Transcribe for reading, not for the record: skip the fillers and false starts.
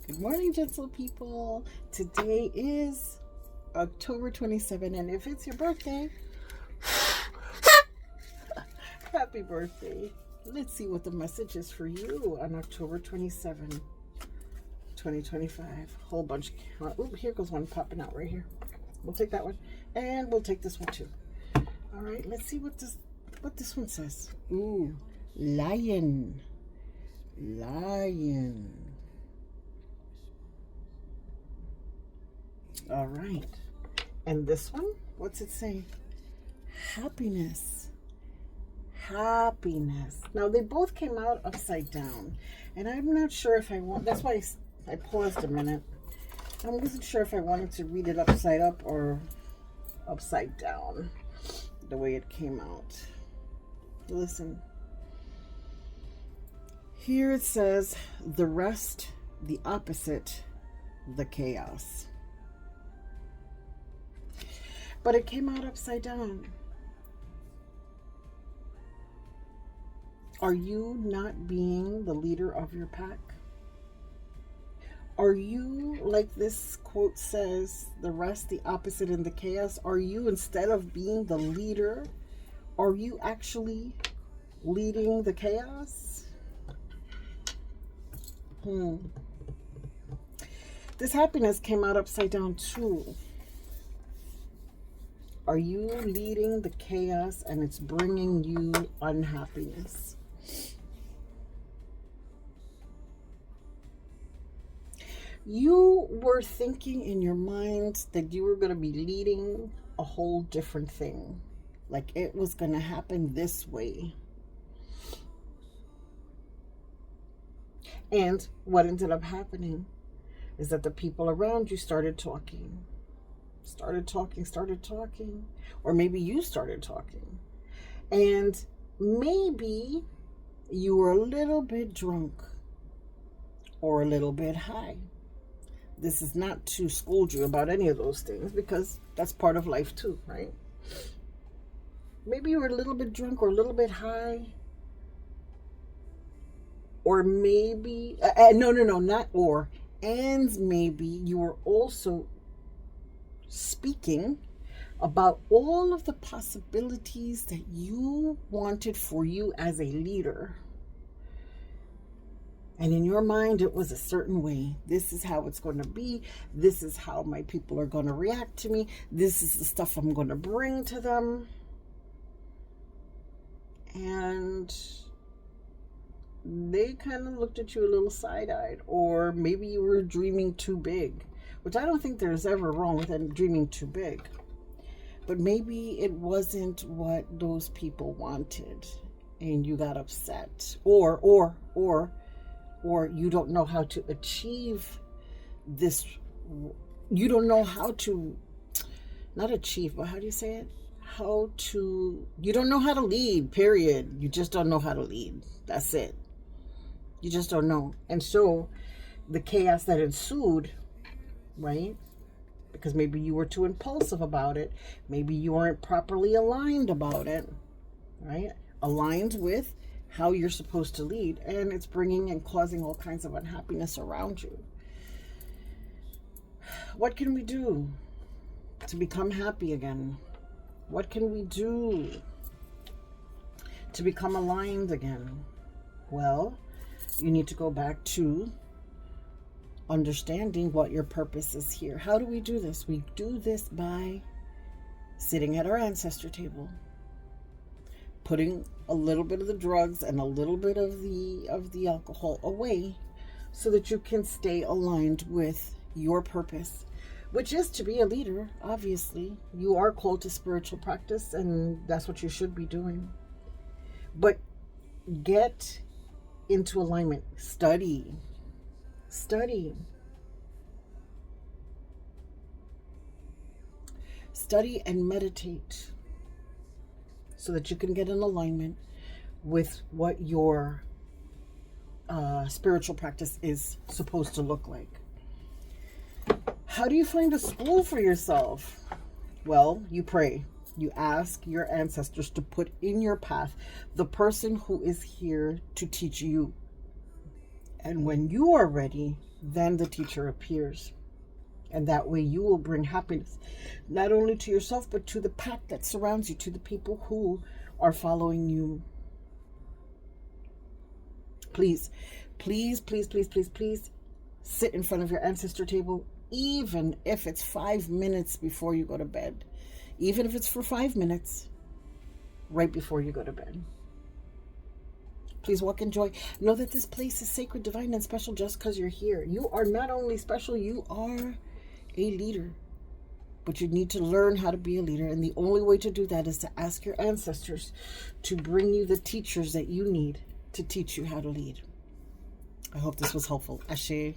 Good morning, gentle people. Today is October 27, and if it's your birthday, happy birthday. Let's see what the message is for you on October 27, 2025. Whole bunch of, oh, here goes one popping out right here. We'll take that one, and we'll take this one too. All right, let's see what this one says. Ooh, lion. All right. And this one, what's it say? Happiness. Now, they both came out upside down. And I'm not sure if I want, that's why I paused a minute. I wasn't sure if I wanted to read it upside up or upside down, the way it came out. Listen. Here it says, the rest, the opposite, the chaos. But it came out upside down. Are you not being the leader of your pack? Are you, like this quote says, the rest, the opposite, and the chaos? Are you, instead of being the leader, are you actually leading the chaos? This happiness came out upside down too. Are you leading the chaos and it's bringing you unhappiness? You were thinking in your mind that you were going to be leading a whole different thing. Like it was going to happen this way. And what ended up happening is that the people around you started talking. Or maybe you started talking. And maybe you were a little bit drunk or a little bit high. This is not to scold you about any of those things, because that's part of life too, right? Maybe you were a little bit drunk or a little bit high. Or maybe, not or. And maybe you were also speaking about all of the possibilities that you wanted for you as a leader. And in your mind, it was a certain way. This is how it's going to be. This is how my people are going to react to me. This is the stuff I'm going to bring to them. And they kind of looked at you a little side-eyed. Or maybe you were dreaming too big, which I don't think there's ever wrong with them dreaming too big. But maybe it wasn't what those people wanted and you got upset. Or you don't know how to achieve this. You don't know how to, not achieve, but how do you say it? You don't know how to lead, period. You just don't know how to lead. That's it. You just don't know. And so the chaos that ensued, right? Because maybe you were too impulsive about it. Maybe you weren't properly aligned about it, right? Aligned with how you're supposed to lead. And it's bringing and causing all kinds of unhappiness around you. What can we do to become happy again? What can we do to become aligned again? Well, you need to go back to understanding what your purpose is here. How do we do this? We do this by sitting at our ancestor table, putting a little bit of the drugs and a little bit of the alcohol away so that you can stay aligned with your purpose, which is to be a leader. Obviously, you are called to spiritual practice, and that's what you should be doing. But get into alignment. Study and meditate so that you can get in alignment with what your spiritual practice is supposed to look like. How do you find a school for yourself? Well, you pray. You ask your ancestors to put in your path the person who is here to teach you. And when you are ready, then the teacher appears. And that way you will bring happiness, not only to yourself, but to the pack that surrounds you, to the people who are following you. Please, please, please, please, please, please sit in front of your ancestor table, even if it's 5 minutes before you go to bed. Even if it's for 5 minutes, right before you go to bed. Please walk in joy. Know that this place is sacred, divine, and special just because you're here. You are not only special, you are a leader. But you need to learn how to be a leader. And the only way to do that is to ask your ancestors to bring you the teachers that you need to teach you how to lead. I hope this was helpful. Ashe.